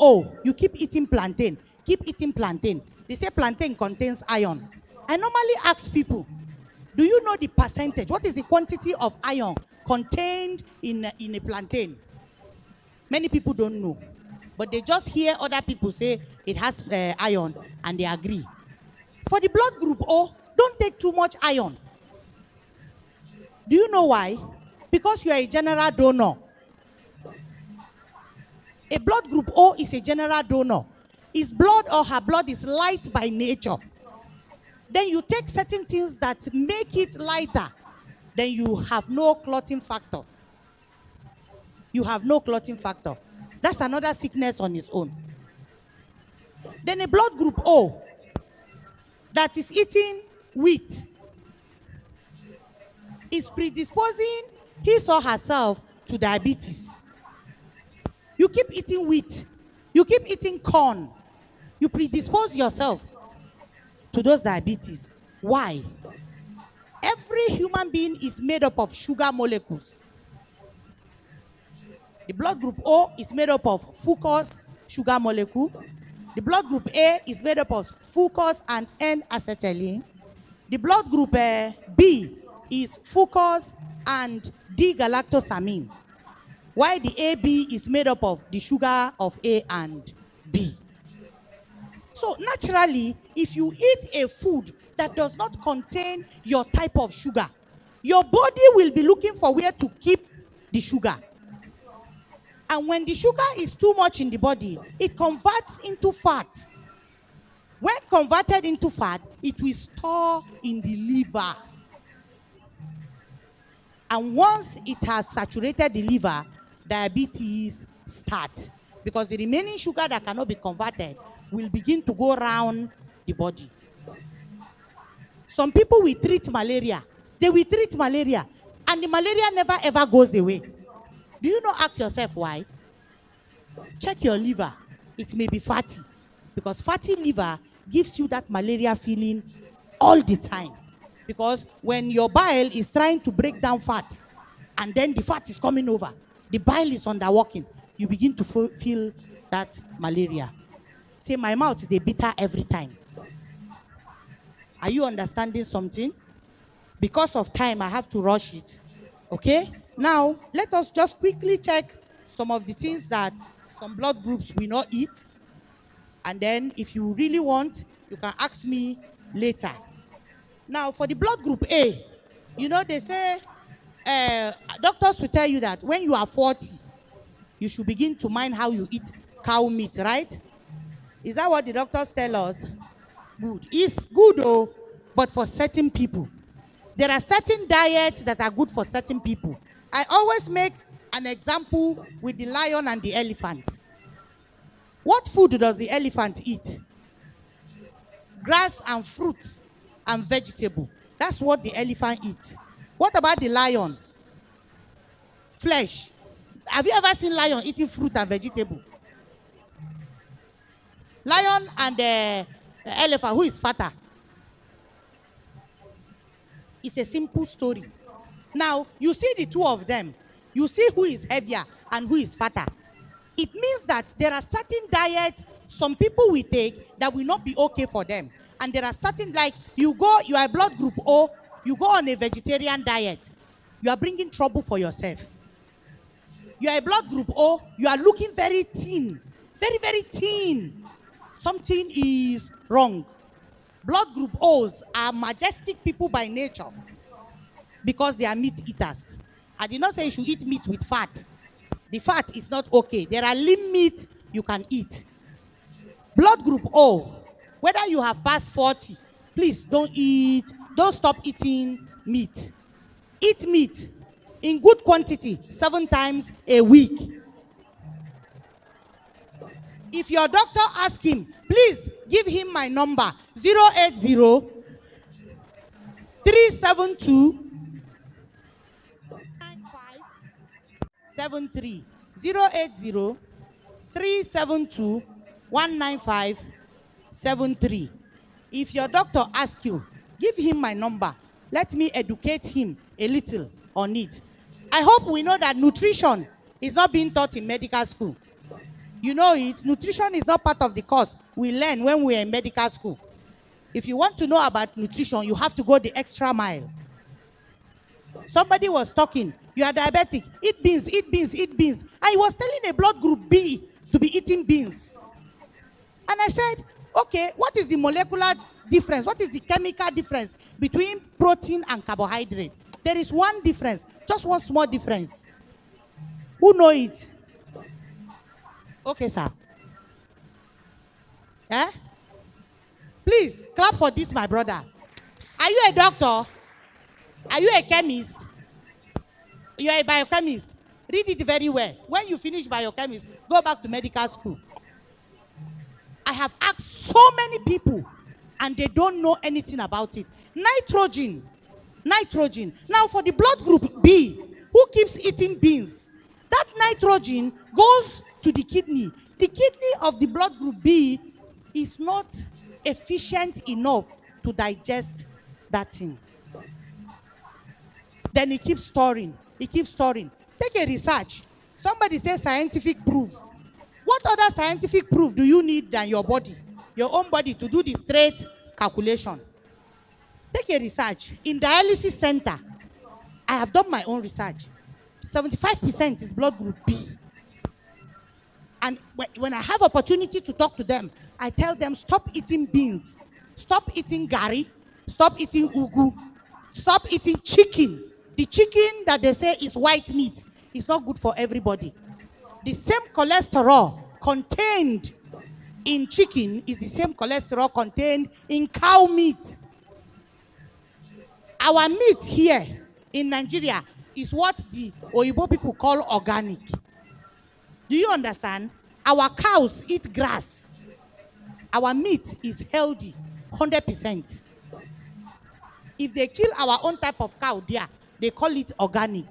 O, you keep eating plantain. Keep eating plantain. They say plantain contains iron. I normally ask people, do you know the percentage? What is the quantity of iron contained in a plantain? Many people don't know. But they just hear other people say it has iron and they agree. For the blood group O, don't take too much iron. Do you know why? Because you are a general donor. A blood group O is a general donor. His blood or her blood is light by nature. Then you take certain things that make it lighter. Then you have no clotting factor. You have no clotting factor. That's another sickness on its own. Then a blood group O that is eating wheat is predisposing his or herself to diabetes. You keep eating wheat, you keep eating corn, you predispose yourself to those diabetes. Why? Every human being is made up of sugar molecules. The blood group O is made up of fucose, sugar molecule. The blood group A is made up of fucose and N-acetylene. The blood group B is fucose and D-galactosamine. While the AB is made up of the sugar of A and B. So naturally, if you eat a food that does not contain your type of sugar, your body will be looking for where to keep the sugar. And when the sugar is too much in the body, it converts into fat. When converted into fat, it will store in the liver. And once it has saturated the liver, diabetes starts. Because the remaining sugar that cannot be converted will begin to go around the body. Some people will treat malaria. They will treat malaria. And the malaria never ever goes away. Do you not ask yourself why? Check your liver. It may be fatty. Because fatty liver gives you that malaria feeling all the time. Because when your bile is trying to break down fat, and then the fat is coming over, the bile is underworking, you begin to feel that malaria. Say, my mouth, they bitter every time. Are you understanding something? Because of time, I have to rush it. Okay? Now, let us just quickly check some of the things that some blood groups will not eat. And then, if you really want, you can ask me later. Now, for the blood group A, you know, they say, doctors will tell you that when you are 40, you should begin to mind how you eat cow meat, right? Is that what the doctors tell us? Good. It's good, though, but for certain people. There are certain diets that are good for certain people. I always make an example with the lion and the elephant. What food does the elephant eat? Grass and fruits and vegetable. That's what the elephant eats. What about the lion? Flesh. Have you ever seen lion eating fruit and vegetable? Lion and the elephant, who is fatter? It's a simple story. Now, you see the two of them. You see who is heavier and who is fatter. It means that there are certain diets some people will take that will not be okay for them. And there are certain, like, you are a blood group O, you go on a vegetarian diet, you are bringing trouble for yourself. You are a blood group O, you are looking very thin, very, very thin. Something is wrong. Blood group O's are majestic people by nature because they are meat eaters. I did not say you should eat meat with fat. The fat is not okay. There are lean meat you can eat. Blood group O, whether you have passed 40, please don't stop eating meat. Eat meat in good quantity 7 times a week. If your doctor asks him, please give him my number, 080 372 9573. 080 372 19573. If your doctor asks you, give him my number. Let me educate him a little on it. I hope we know that nutrition is not being taught in medical school. You know it. Nutrition is not part of the course we learn when we are in medical school. If you want to know about nutrition, you have to go the extra mile. Somebody was talking, you are diabetic, eat beans, eat beans, eat beans. I was telling a blood group B to be eating beans. And I said, okay, what is the molecular difference? What is the chemical difference between protein and carbohydrate? There is one difference, just one small difference. Who know it? Okay, sir. Eh? Please, clap for this, my brother. Are you a doctor? Are you a chemist? You are a biochemist. Read it very well. When you finish biochemist, go back to medical school. I have asked so many people, and they don't know anything about it. Nitrogen. Nitrogen. Now, for the blood group B, who keeps eating beans, that nitrogen goes to the kidney. The kidney of the blood group B is not efficient enough to digest that thing. Then it keeps storing. It keeps storing. Take a research. Somebody says scientific proof. What other scientific proof do you need than your body, your own body, to do the straight calculation? Take a research. In dialysis center, I have done my own research. 75% is blood group B. And when I have opportunity to talk to them, I tell them, stop eating beans, stop eating gari, stop eating ugu, stop eating chicken. The chicken that they say is white meat is not good for everybody. The same cholesterol contained in chicken is the same cholesterol contained in cow meat. Our meat here in Nigeria is what the Oyibo people call organic. Do you understand? Our cows eat grass. Our meat is healthy, 100%. If they kill our own type of cow there, they call it organic.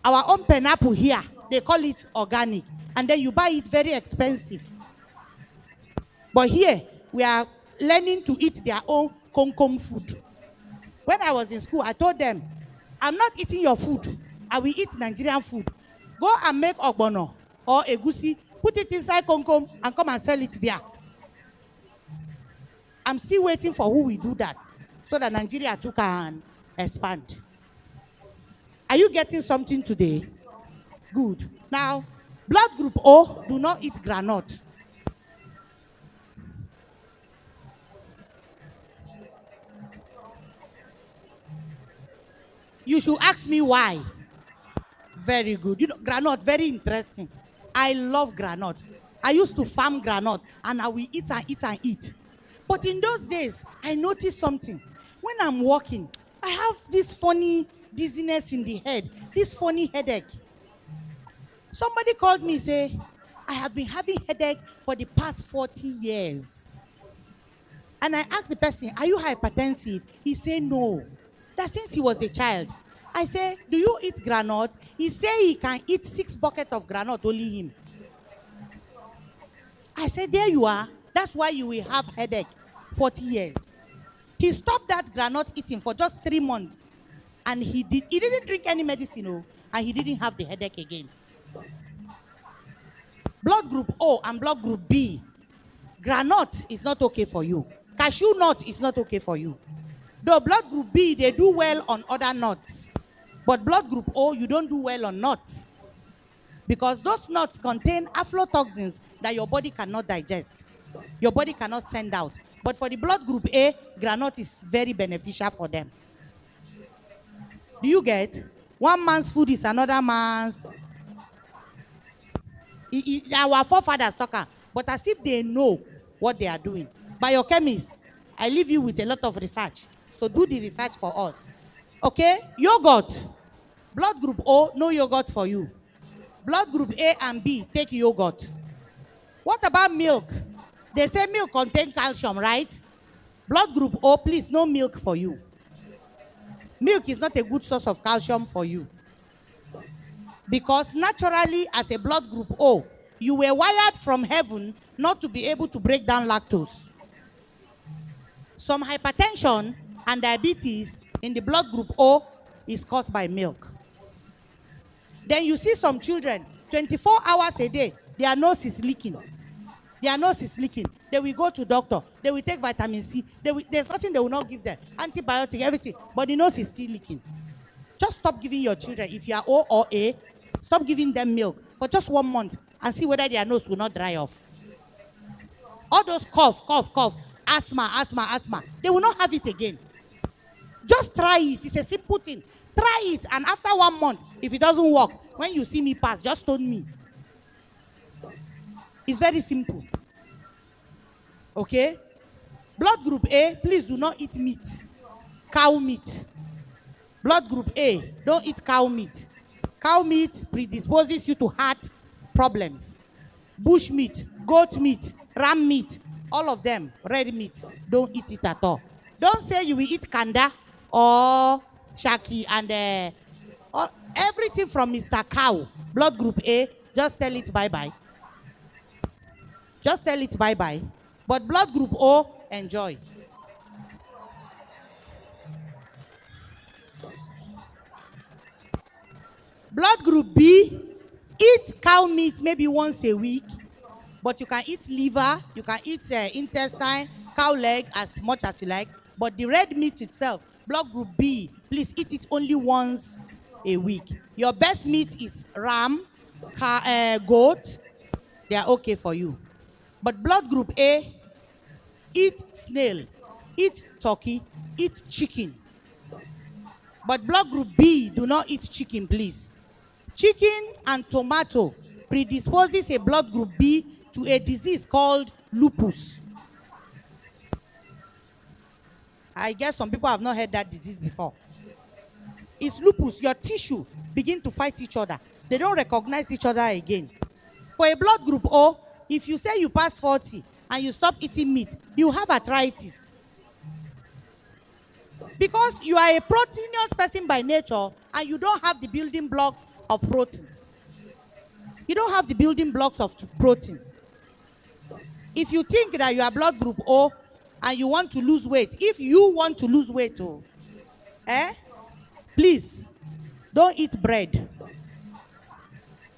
Our own pineapple here, they call it organic. And then you buy it very expensive. But here, we are learning to eat their own konkom food. When I was in school, I told them, I'm not eating your food. I will eat Nigerian food. Go and make ogbono or egusi, put it inside konkom and come and sell it there. I'm still waiting for who will do that so that Nigeria too can expand. Are you getting something today? Good. Now, blood group O, do not eat granite. You should ask me why. Very good. You know, granite, very interesting. I love granite. I used to farm granite and I will eat and eat and eat. But in those days, I noticed something. When I'm walking, I have this funny dizziness in the head, this funny headache. Somebody called me and said, I have been having headache for the past 40 years. And I asked the person, are you hypertensive? He said, no. That since he was a child. I said, do you eat granite? He said he can eat 6 buckets of granite, only him. I said, there you are. That's why you will have headache 40 years. He stopped that granite eating for just 3 months. And he didn't drink any medicine, and he didn't have the headache again. Blood group O and blood group B. Granite is not okay for you. Cashew nut is not okay for you. Though blood group B, they do well on other nuts. But blood group O, you don't do well on nuts. Because those nuts contain aflatoxins that your body cannot digest. Your body cannot send out. But for the blood group A, granite is very beneficial for them. Do you get? One man's food is another man's. Our forefathers talk, but as if they know what they are doing. Biochemists, I leave you with a lot of research. So do the research for us. Okay? Yogurt. Blood group O, no yogurt for you. Blood group A and B, take yogurt. What about milk? They say milk contains calcium, right? Blood group O, please, no milk for you. Milk is not a good source of calcium for you. Because naturally, as a blood group O, you were wired from heaven not to be able to break down lactose. Some hypertension and diabetes in the blood group O is caused by milk. Then you see some children, 24 hours a day, Their nose is leaking. Their nose is leaking. They will go to doctor. They will take vitamin C. There's nothing they will not give them. Antibiotic, everything. But the nose is still leaking. Just stop giving your children, if you are O or A, stop giving them milk for just 1 month and see whether their nose will not dry off. All those cough, asthma, they will not have it again. Just try it. It's a simple thing. Try it, and after 1 month, if it doesn't work, when you see me pass, just stone me. It's very simple. Okay? Blood group A, please do not eat meat. Cow meat. Blood group A, don't eat cow meat. Cow meat predisposes you to heart problems. Bush meat, goat meat, ram meat, all of them, red meat, don't eat it at all. Don't say you will eat kanda or shaki and everything from Mr. Cow, blood group A, just tell it bye-bye. Just tell it bye-bye. But blood group O, enjoy. Blood group B, eat cow meat maybe once a week, but you can eat liver, you can eat intestine, cow leg as much as you like, but the red meat itself, blood group B, please eat it only once a week. Your best meat is ram, goat, they are okay for you. But blood group A, eat snail, eat turkey, eat chicken. But blood group B, do not eat chicken, please. Chicken and tomato predisposes a blood group B to a disease called lupus. I guess some people have not heard that disease before. It's lupus. Your tissue begin to fight each other. They don't recognize each other again. For a blood group O, if you say you pass 40 and you stop eating meat, you have arthritis. Because you are a proteinous person by nature and you don't have the building blocks of protein. You don't have the building blocks of protein. If you think that you are blood group O and you want to lose weight, if you want to lose weight, please, don't eat bread.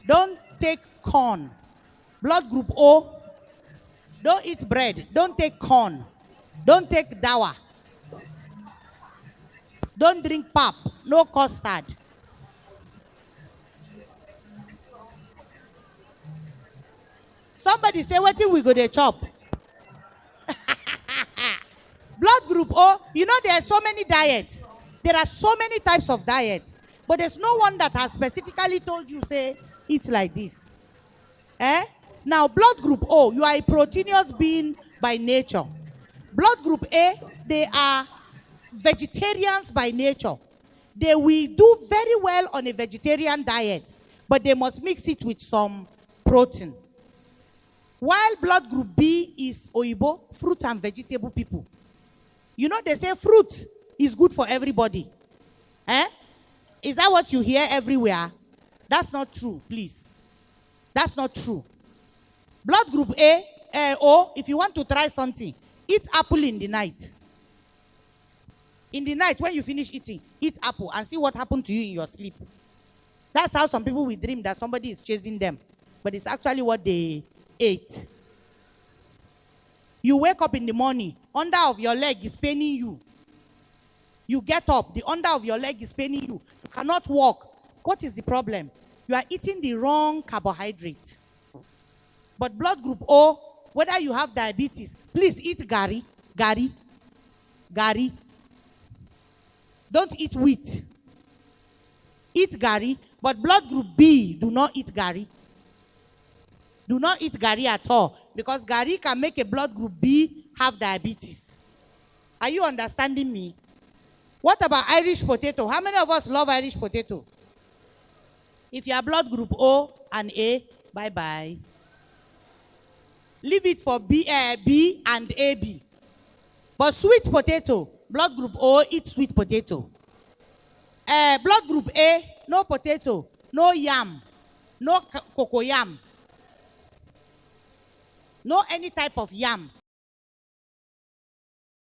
Don't take corn. Blood group O, don't eat bread. Don't take corn. Don't take dawa. Don't drink pap. No custard. Somebody say, what we go to chop? Blood group O, you know there are so many diets. There are so many types of diet. But there's no one that has specifically told you, say, eat like this. Now, blood group O, you are a proteinous being by nature. Blood group A, they are vegetarians by nature. They will do very well on a vegetarian diet, but they must mix it with some protein. While blood group B is Oibo, fruit and vegetable people. You know, they say fruit is good for everybody. Is that what you hear everywhere? That's not true, please. That's not true. Blood group O, if you want to try something, eat apple in the night. In the night, when you finish eating, eat apple and see what happened to you in your sleep. That's how some people will dream that somebody is chasing them. But it's actually what they ate. You wake up in the morning, under of your leg is paining you. You get up, the under of your leg is paining you. You cannot walk. What is the problem? You are eating the wrong carbohydrate. But blood group O, whether you have diabetes, please eat gari. Don't eat wheat. Eat gari. But blood group B, do not eat gari. Do not eat gari at all, because gari can make a blood group B have diabetes. Are you understanding me? What about Irish potato? How many of us love Irish potato? If you are blood group O and A, bye-bye. Leave it for B and AB. But sweet potato, blood group O, eat sweet potato. Blood group A, no potato, no yam, no cocoyam. No any type of yam.